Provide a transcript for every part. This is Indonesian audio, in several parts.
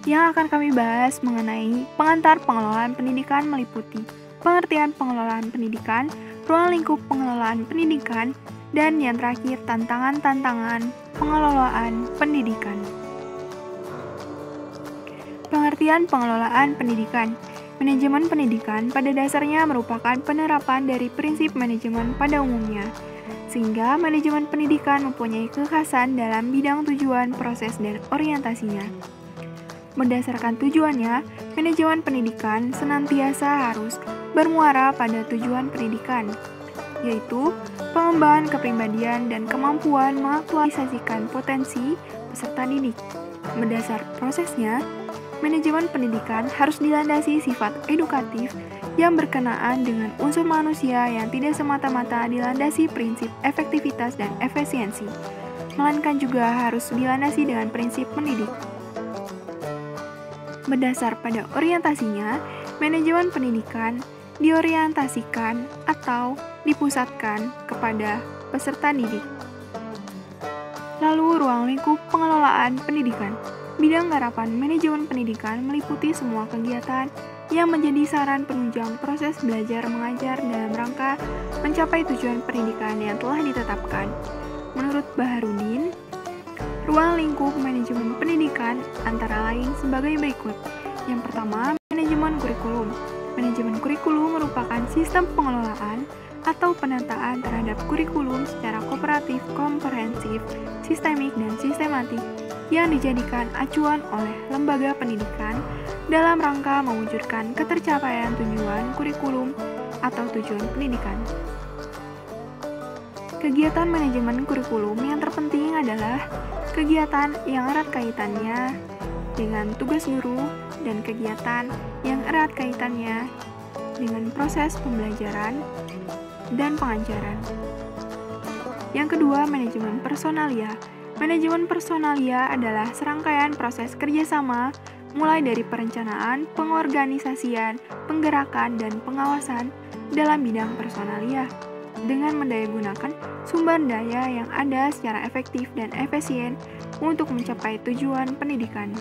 Yang akan kami bahas mengenai pengantar pengelolaan pendidikan meliputi pengertian pengelolaan pendidikan, ruang lingkup pengelolaan pendidikan, dan yang terakhir tantangan-tantangan pengelolaan pendidikan. Pengertian pengelolaan pendidikan. Manajemen pendidikan pada dasarnya merupakan penerapan dari prinsip manajemen pada umumnya, sehingga manajemen pendidikan mempunyai kekhasan dalam bidang tujuan, proses, dan orientasinya. Berdasarkan tujuannya, manajemen pendidikan senantiasa harus bermuara pada tujuan pendidikan, yaitu pengembangan kepribadian dan kemampuan mengaktualisasikan potensi peserta didik. Berdasar prosesnya, manajemen pendidikan harus dilandasi sifat edukatif yang berkenaan dengan unsur manusia yang tidak semata-mata dilandasi prinsip efektivitas dan efisiensi, melainkan juga harus dilandasi dengan prinsip mendidik. Berdasar pada orientasinya, manajemen pendidikan diorientasikan atau dipusatkan kepada peserta didik. Lalu, ruang lingkup pengelolaan pendidikan. Bidang garapan manajemen pendidikan meliputi semua kegiatan yang menjadi saran penunjang proses belajar mengajar dalam rangka mencapai tujuan pendidikan yang telah ditetapkan. Menurut Baharudin, ruang lingkup manajemen pendidikan antara lain sebagai berikut. Yang pertama, manajemen kurikulum. Manajemen kurikulum merupakan sistem pengelolaan atau penataan terhadap kurikulum secara kooperatif, komprehensif, sistemik, dan sistematik yang dijadikan acuan oleh lembaga pendidikan dalam rangka mewujudkan ketercapaian tujuan kurikulum atau tujuan pendidikan. Kegiatan manajemen kurikulum yang terpenting adalah kegiatan yang erat kaitannya dengan tugas guru dan kegiatan yang erat kaitannya dengan proses pembelajaran dan pengajaran. Yang kedua, manajemen personalia. Manajemen personalia adalah serangkaian proses kerjasama mulai dari perencanaan, pengorganisasian, penggerakan, dan pengawasan dalam bidang personalia dengan mendayagunakan sumber daya yang ada secara efektif dan efisien untuk mencapai tujuan pendidikan.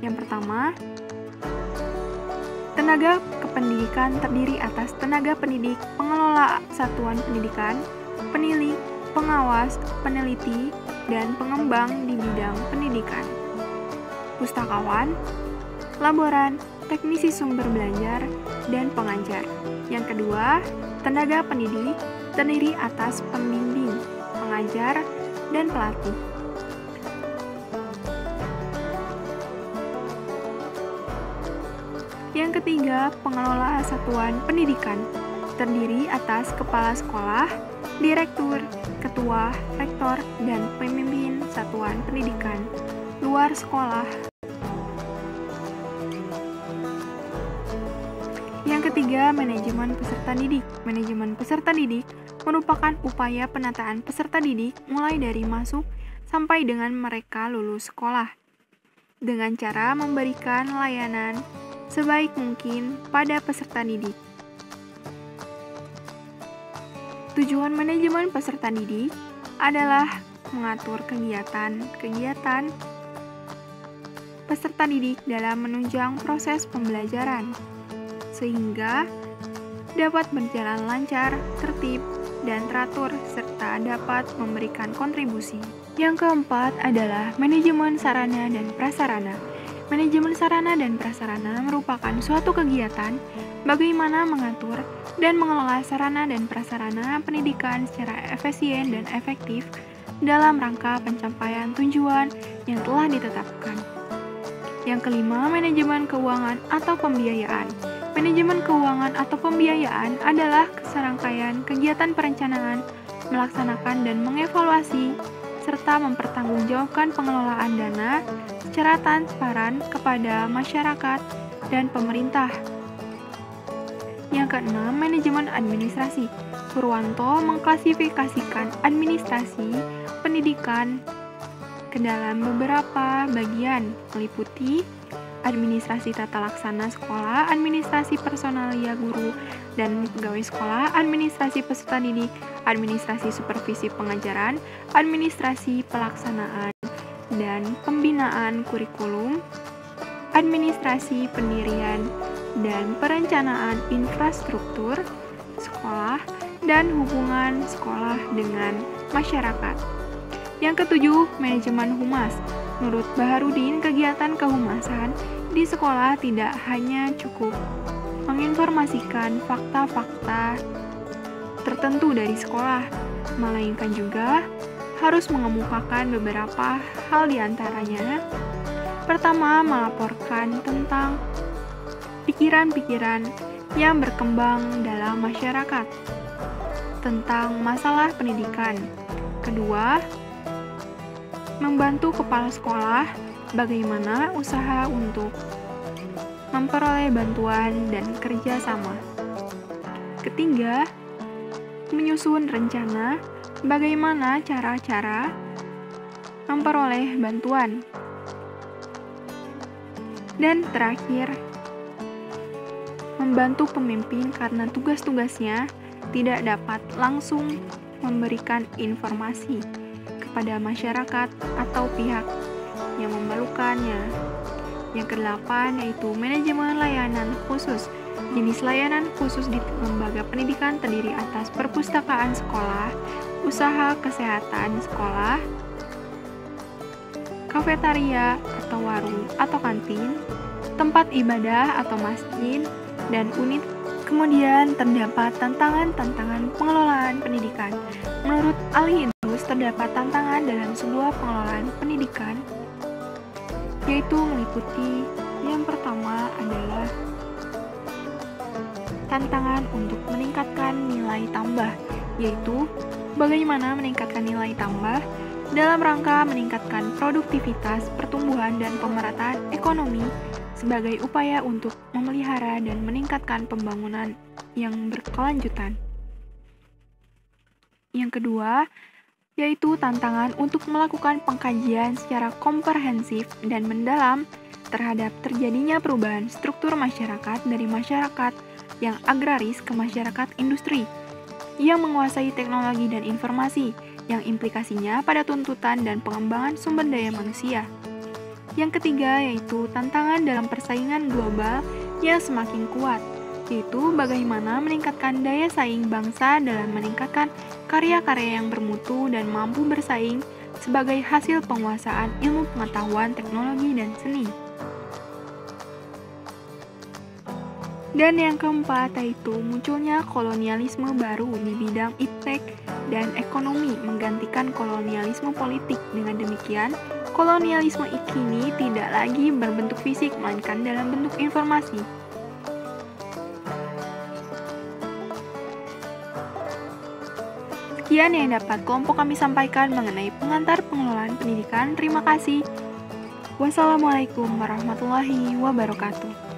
Yang pertama, tenaga kependidikan terdiri atas tenaga pendidik, pengelola satuan pendidikan, penilai, pengawas, peneliti, dan pengembang di bidang pendidikan, pustakawan, laboran, teknisi sumber belajar, dan pengajar. Yang kedua, tenaga pendidik terdiri atas pembimbing, pengajar, dan pelatih. Yang ketiga, pengelola satuan pendidikan terdiri atas kepala sekolah, direktur, ketua, rektor, dan pemimpin satuan pendidikan luar sekolah. Yang ketiga, manajemen peserta didik. Manajemen peserta didik merupakan upaya penataan peserta didik mulai dari masuk sampai dengan mereka lulus sekolah, dengan cara memberikan layanan sebaik mungkin pada peserta didik. Tujuan manajemen peserta didik adalah mengatur kegiatan peserta didik dalam menunjang proses pembelajaran, sehingga dapat berjalan lancar, tertib, dan teratur, serta dapat memberikan kontribusi. Yang keempat adalah manajemen sarana dan prasarana. Manajemen sarana dan prasarana merupakan suatu kegiatan bagaimana mengatur dan mengelola sarana dan prasarana pendidikan secara efisien dan efektif dalam rangka pencapaian tujuan yang telah ditetapkan. Yang kelima, manajemen keuangan atau pembiayaan. Manajemen keuangan atau pembiayaan adalah serangkaian kegiatan perencanaan, melaksanakan dan mengevaluasi, serta mempertanggungjawabkan pengelolaan dana secara transparan kepada masyarakat dan pemerintah. Yang keenam, manajemen administrasi. Purwanto mengklasifikasikan administrasi pendidikan ke dalam beberapa bagian, meliputi administrasi tata laksana sekolah, administrasi personalia guru dan pegawai sekolah, administrasi peserta didik, administrasi supervisi pengajaran, administrasi pelaksanaan dan pembinaan kurikulum, administrasi pendirian dan perencanaan infrastruktur sekolah, dan hubungan sekolah dengan masyarakat. Yang ketujuh, manajemen humas. Menurut Baharudin, kegiatan kehumasan di sekolah tidak hanya cukup menginformasikan fakta-fakta tertentu dari sekolah, melainkan juga harus mengemukakan beberapa hal diantaranya. Pertama, melaporkan tentang pikiran-pikiran yang berkembang dalam masyarakat tentang masalah pendidikan. Kedua, membantu kepala sekolah bagaimana usaha untuk memperoleh bantuan dan kerja sama. Ketiga, menyusun rencana bagaimana cara-cara memperoleh bantuan. Dan terakhir, membantu pemimpin karena tugas-tugasnya tidak dapat langsung memberikan informasi kepada masyarakat atau pihak yang memerlukannya. Yang kedelapan yaitu manajemen layanan khusus. Jenis layanan khusus di lembaga pendidikan terdiri atas perpustakaan sekolah, usaha kesehatan sekolah, kafetaria atau warung atau kantin, tempat ibadah atau masjid, dan unit. Kemudian terdapat tantangan-tantangan pengelolaan pendidikan. Menurut Ali Idrus, terdapat tantangan dalam sebuah pengelolaan pendidikan, yaitu meliputi yang pertama adalah tantangan untuk meningkatkan nilai tambah, yaitu bagaimana meningkatkan nilai tambah dalam rangka meningkatkan produktivitas, pertumbuhan, dan pemerataan ekonomi sebagai upaya untuk memelihara dan meningkatkan pembangunan yang berkelanjutan. Yang kedua, yaitu tantangan untuk melakukan pengkajian secara komprehensif dan mendalam terhadap terjadinya perubahan struktur masyarakat dari masyarakat yang agraris ke masyarakat industri, yang menguasai teknologi dan informasi, yang implikasinya pada tuntutan dan pengembangan sumber daya manusia. Yang ketiga yaitu tantangan dalam persaingan global yang semakin kuat, yaitu bagaimana meningkatkan daya saing bangsa dalam meningkatkan karya-karya yang bermutu dan mampu bersaing sebagai hasil penguasaan ilmu pengetahuan, teknologi, dan seni. Dan yang keempat yaitu munculnya kolonialisme baru di bidang iptek dan ekonomi menggantikan kolonialisme politik. Dengan demikian, kolonialisme kini tidak lagi berbentuk fisik melainkan dalam bentuk informasi. Sekian yang dapat kelompok kami sampaikan mengenai pengantar pengelolaan pendidikan. Terima kasih. Wassalamualaikum warahmatullahi wabarakatuh.